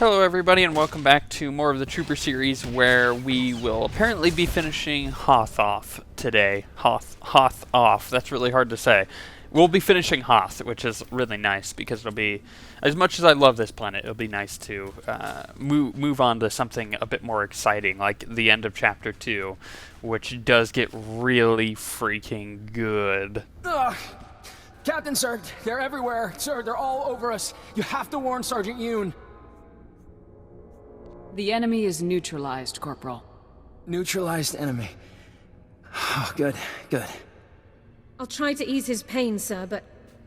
Hello everybody and welcome back to more of the Trooper series where we will apparently be finishing Hoth off today. Hoth off, that's really hard to say. We'll be finishing Hoth, which is really nice because it'll be, as much as I love this planet, it'll be nice to move on to something a bit more exciting, like the end of Chapter 2, which does get really freaking good. Ugh. Captain, sir, they're everywhere. Sir, they're all over us. You have to warn Sergeant Yoon. The enemy is neutralized, Corporal. Neutralized enemy. Oh, good, good. I'll try to ease his pain, sir, but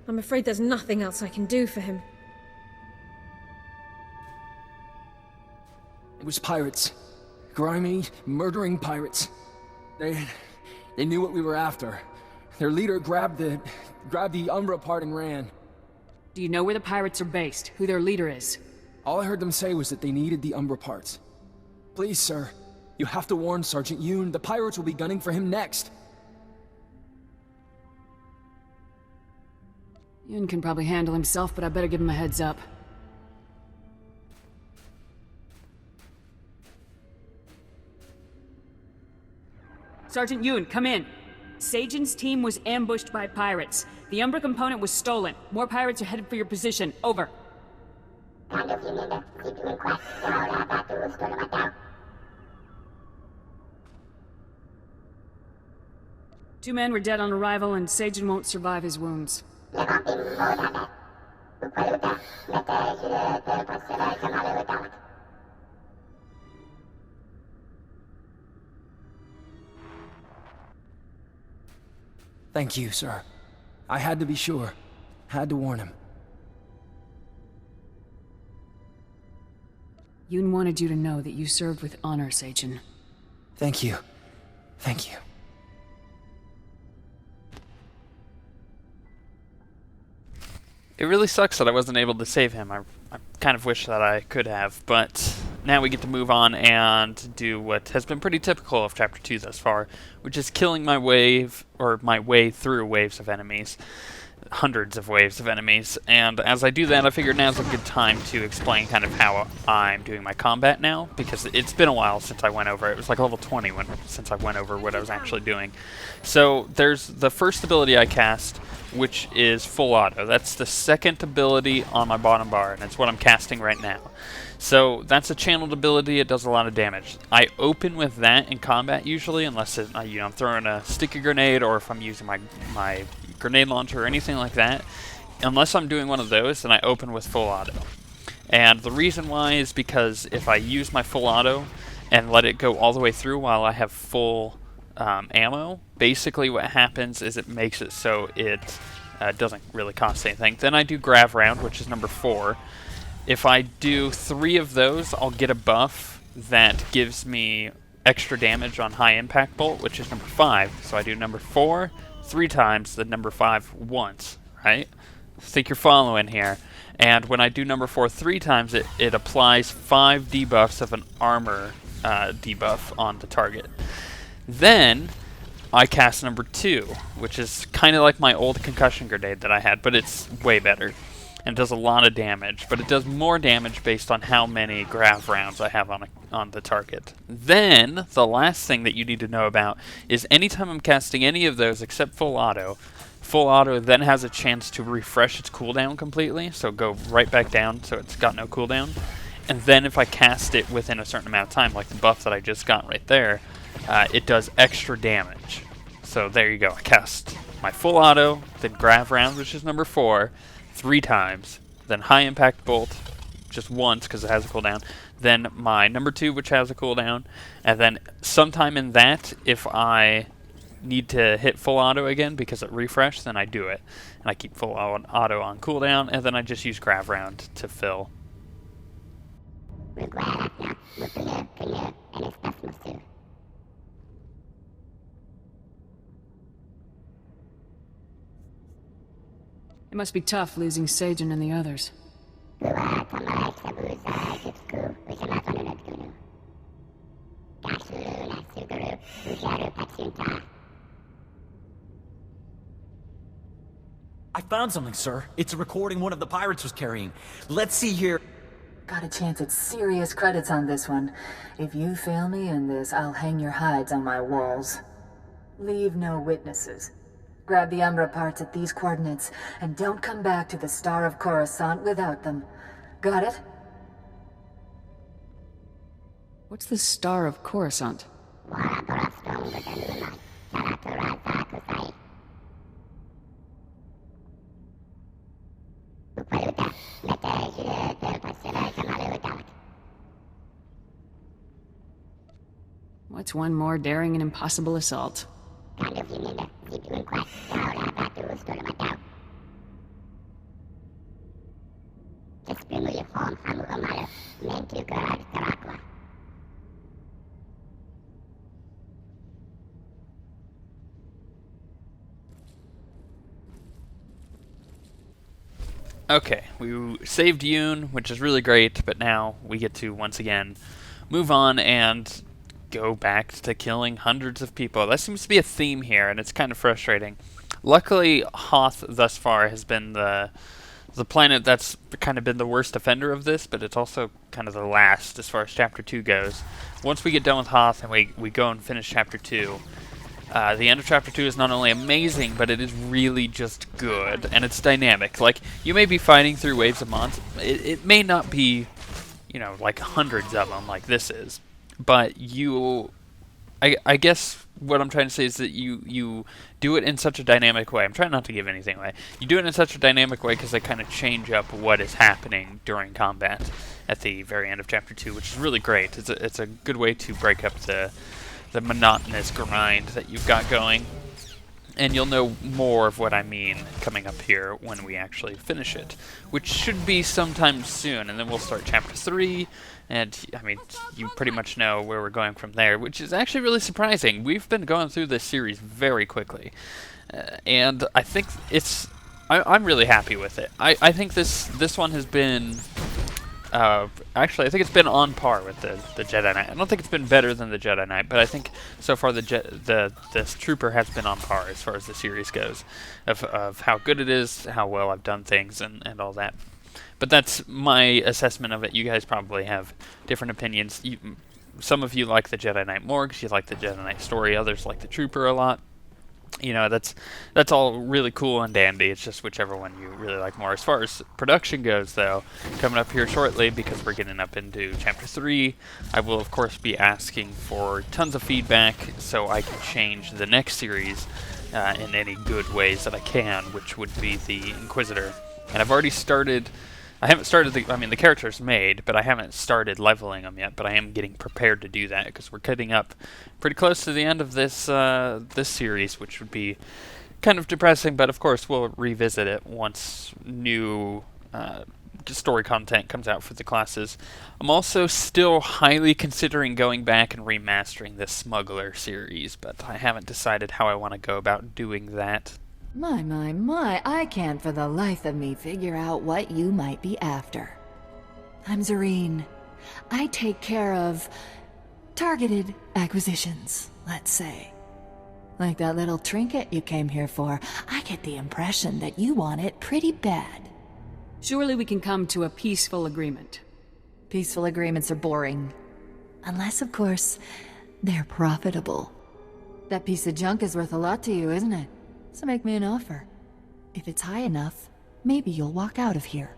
I'm afraid there's nothing else I can do for him. It was pirates. Grimy, murdering pirates. They knew what we were after. Their leader grabbed the Umbra part and ran. Do you know where the pirates are based? Who their leader is? All I heard them say was that they needed the Umbra parts. Please, sir, you have to warn Sergeant Yoon. The pirates will be gunning for him next. Yoon can probably handle himself, but I better give him a heads up. Sergeant Yoon, come in. Sajin's team was ambushed by pirates. The Umbra component was stolen. More pirates are headed for your position. Over. 2 men were dead on arrival, and Sajin won't survive his wounds. Thank you, sir. I had to be sure. Had to warn him. Yoon wanted you to know that you served with honor, Sajin. Thank you. Thank you. It really sucks that I wasn't able to save him. I kind of wish that I could have, but now we get to move on and do what has been pretty typical of Chapter 2 thus far, which is killing my way through waves of enemies. Hundreds of waves of enemies, and as I do that, I figured now's a good time to explain kind of how I'm doing my combat now, because it's been a while since I went over it. It was like level 20 since I went over what I was actually doing. So there's the first ability I cast, which is full auto. That's the second ability on my bottom bar, and it's what I'm casting right now. So that's a channeled ability. It does a lot of damage. I open with that in combat usually, unless I'm throwing a sticky grenade or if I'm using my grenade launcher or anything like that. Unless I'm doing one of those, then I open with full auto. And the reason why is because if I use my full auto and let it go all the way through while I have full ammo, basically what happens is it makes it so it doesn't really cost anything. Then I do grav round, which is number 4. If I do 3 of those, I'll get a buff that gives me extra damage on high impact bolt, which is number 5. So I do number 4 3 times, then number 5 once, right? I think you're following here. And when I do number 4 3 times, it applies 5 debuffs of an armor debuff on the target. Then I cast number 2, which is kind of like my old concussion grenade that I had, but it's way better. And does a lot of damage, but it does more damage based on how many grav rounds I have on the target. Then, the last thing that you need to know about is anytime I'm casting any of those except full auto then has a chance to refresh its cooldown completely, so go right back down so it's got no cooldown. And then if I cast it within a certain amount of time, like the buff that I just got right there, it does extra damage. So there you go, I cast my full auto, then grav round, which is number 4, 3 times, then high impact bolt just once because it has a cooldown, then my number 2, which has a cooldown, and then sometime in that, if I need to hit full auto again because it refreshed, then I do it, and I keep full auto on cooldown, and then I just use grav round to fill. It must be tough losing Sajin and the others. I found something, sir. It's a recording one of the pirates was carrying. Let's see here. Got a chance at serious credits on this one. If you fail me in this, I'll hang your hides on my walls. Leave no witnesses. Grab the Umbra parts at these coordinates, and don't come back to the Star of Coruscant without them. Got it? What's the Star of Coruscant? What's one more daring and impossible assault? Okay, we saved Yoon, which is really great, but now we get to, once again, move on and go back to killing hundreds of people. That seems to be a theme here, and it's kind of frustrating. Luckily, Hoth thus far has been the planet that's kind of been the worst offender of this, but it's also kind of the last as far as Chapter 2 goes. Once we get done with Hoth and we go and finish Chapter 2, the end of Chapter 2 is not only amazing, but it is really just good, and it's dynamic. Like, you may be fighting through waves of mons. It may not be, you know, like hundreds of them like this is, but I guess what I'm trying to say is that you do it in such a dynamic way. I'm trying not to give anything away. You do it in such a dynamic way because they kind of change up what is happening during combat at the very end of Chapter 2, which is really great. It's a good way to break up the monotonous grind that you've got going. And you'll know more of what I mean coming up here when we actually finish it, which should be sometime soon, and then we'll start Chapter 3, and, I mean, you pretty much know where we're going from there, which is actually really surprising. We've been going through this series very quickly, and I think I'm really happy with it. I think this one has been... actually, I think it's been on par with the Jedi Knight. I don't think it's been better than the Jedi Knight, but I think so far this Trooper has been on par as far as the series goes, of how good it is, how well I've done things, and all that. But that's my assessment of it. You guys probably have different opinions. Some of you like the Jedi Knight more because you like the Jedi Knight story. Others like the Trooper a lot. You know, that's all really cool and dandy. It's just whichever one you really like more. As far as production goes, though, coming up here shortly, because we're getting up into Chapter 3, I will, of course, be asking for tons of feedback so I can change the next series in any good ways that I can, which would be the Inquisitor. And I've already started... I haven't started the character's made, but I haven't started leveling them yet, but I am getting prepared to do that, because we're getting up pretty close to the end of this this series, which would be kind of depressing, but of course we'll revisit it once new story content comes out for the classes. I'm also still highly considering going back and remastering this Smuggler series, but I haven't decided how I want to go about doing that. My, I can't for the life of me figure out what you might be after. I'm Zareen. I take care of targeted acquisitions, let's say. Like that little trinket you came here for, I get the impression that you want it pretty bad. Surely we can come to a peaceful agreement. Peaceful agreements are boring. Unless, of course, they're profitable. That piece of junk is worth a lot to you, isn't it? So make me an offer. If it's high enough, maybe you'll walk out of here.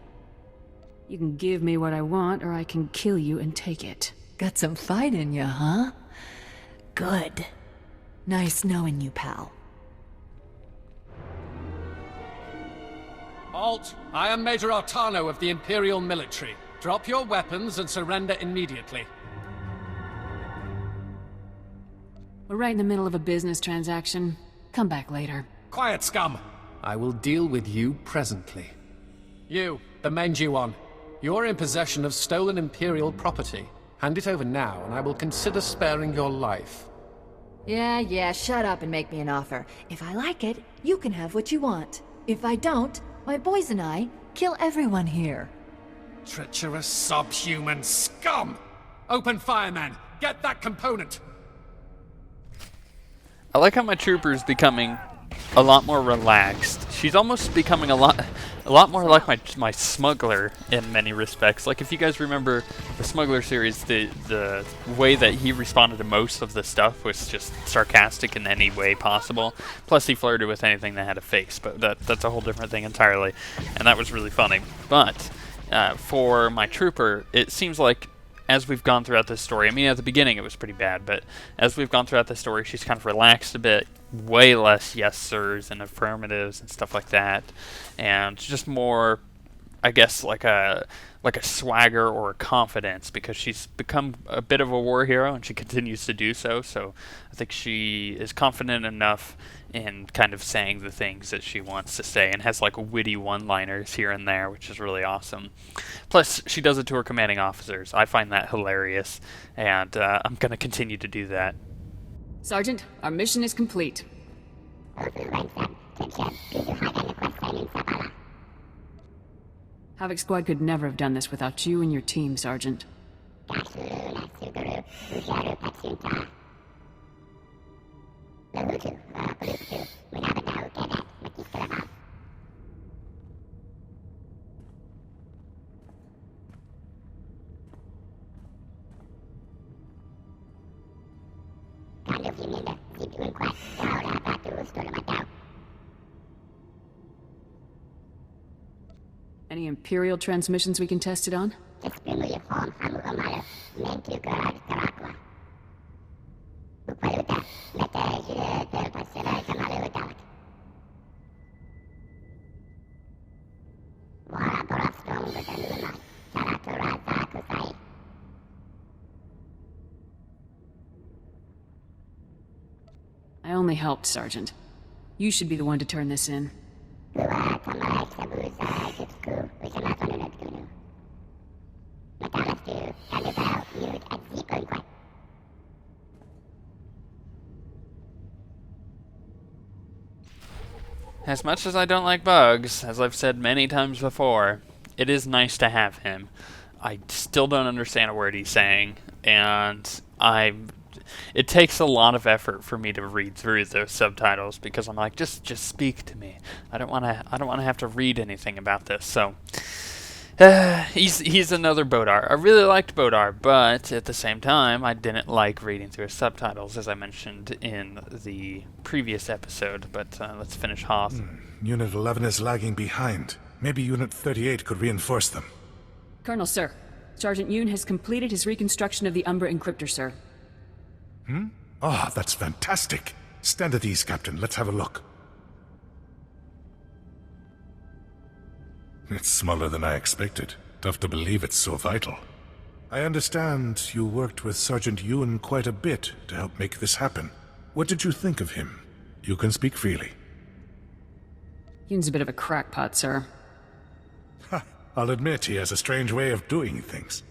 You can give me what I want, or I can kill you and take it. Got some fight in you, huh? Good. Nice knowing you, pal. Alt, I am Major Artano of the Imperial Military. Drop your weapons and surrender immediately. We're right in the middle of a business transaction. Come back later. Quiet, scum! I will deal with you presently. You, the Menjuon. You're in possession of stolen Imperial property. Hand it over now, and I will consider sparing your life. Yeah, shut up and make me an offer. If I like it, you can have what you want. If I don't, my boys and I kill everyone here. Treacherous subhuman scum! Open fire, man! Get that component! I like how my trooper's becoming a lot more relaxed. She's almost becoming a a lot more like my Smuggler in many respects. Like, if you guys remember the Smuggler series, the way that he responded to most of the stuff was just sarcastic in any way possible. Plus, he flirted with anything that had a face, but that's a whole different thing entirely, and that was really funny. But for my trooper, it seems like as we've gone throughout this story, I mean, at the beginning it was pretty bad, but as we've gone throughout the story, she's kind of relaxed a bit, way less yes sirs and affirmatives and stuff like that, and just more, I guess, like a swagger or a confidence, because she's become a bit of a war hero and she continues to do so. So I think she is confident enough in kind of saying the things that she wants to say, and has like witty one-liners here and there, which is really awesome. Plus, she does it to her commanding officers. I find that hilarious, and I'm going to continue to do that. Sergeant, our mission is complete. Havoc Squad could never have done this without you and your team, Sergeant. Any Imperial transmissions we can test it on? I only helped, Sergeant. You should be the one to turn this in. As much as I don't like bugs, as I've said many times before, it is nice to have him. I still don't understand a word he's saying, and it takes a lot of effort for me to read through those subtitles, because I'm like, just speak to me. I don't want to have to read anything about this. So he's another Bodar. I really liked Bodar, but at the same time, I didn't like reading through his subtitles, as I mentioned in the previous episode. But let's finish Hoth. Unit 11 is lagging behind. Maybe Unit 38 could reinforce them. Colonel, sir. Sergeant Yoon has completed his reconstruction of the Umbra encryptor, sir. Ah, that's fantastic. Stand at ease, Captain. Let's have a look. It's smaller than I expected. Tough to believe it's so vital. I understand you worked with Sergeant Yoon quite a bit to help make this happen. What did you think of him? You can speak freely. Yoon's a bit of a crackpot, sir. Ha! I'll admit he has a strange way of doing things.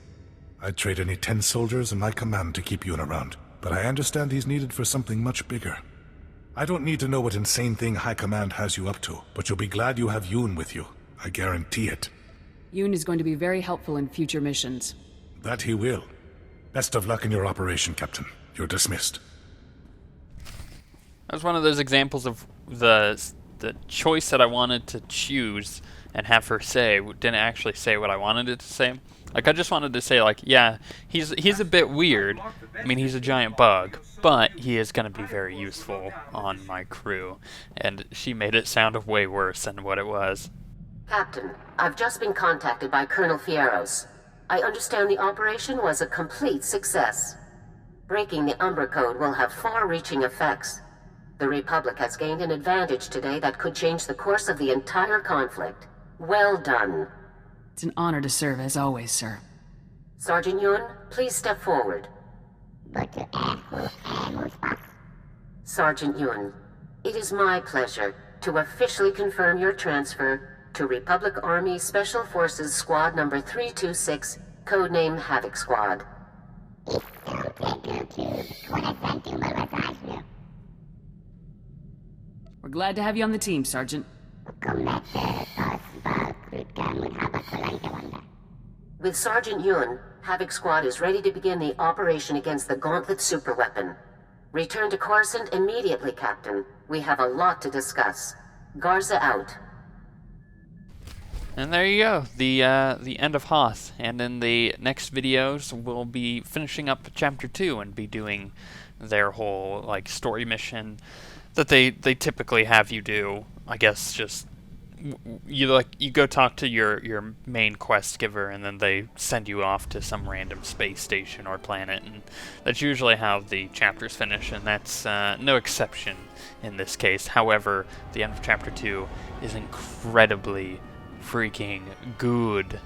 I'd trade any 10 soldiers in my command to keep Yoon around, but I understand he's needed for something much bigger. I don't need to know what insane thing High Command has you up to, but you'll be glad you have Yoon with you. I guarantee it. Yoon is going to be very helpful in future missions. That he will. Best of luck in your operation, Captain. You're dismissed. That was one of those examples of the choice that I wanted to choose and have her say didn't actually say what I wanted it to say. Like, I just wanted to say, like, yeah, he's a bit weird. I mean, he's a giant bug, but he is going to be very useful on my crew. And she made it sound way worse than what it was. Captain, I've just been contacted by Colonel Fierros. I understand the operation was a complete success. Breaking the Umbra Code will have far-reaching effects. The Republic has gained an advantage today that could change the course of the entire conflict. Well done. It's an honor to serve, as always, sir. Sergeant Yoon, please step forward. Sergeant Yoon, it is my pleasure to officially confirm your transfer to Republic Army Special Forces Squad Number 326, codename Havoc Squad. We're glad to have you on the team, Sergeant. With Sergeant Yoon, Havoc Squad is ready to begin the operation against the Gauntlet superweapon. Return to Coruscant immediately, Captain. We have a lot to discuss. Garza out. And there you go, the end of Hoth. And in the next videos, we'll be finishing up Chapter 2 and be doing their whole like story mission that they typically have you do. I guess just you go talk to your main quest giver, and then they send you off to some random space station or planet, and that's usually how the chapters finish, and that's no exception in this case. However, the end of Chapter 2 is incredibly freaking good.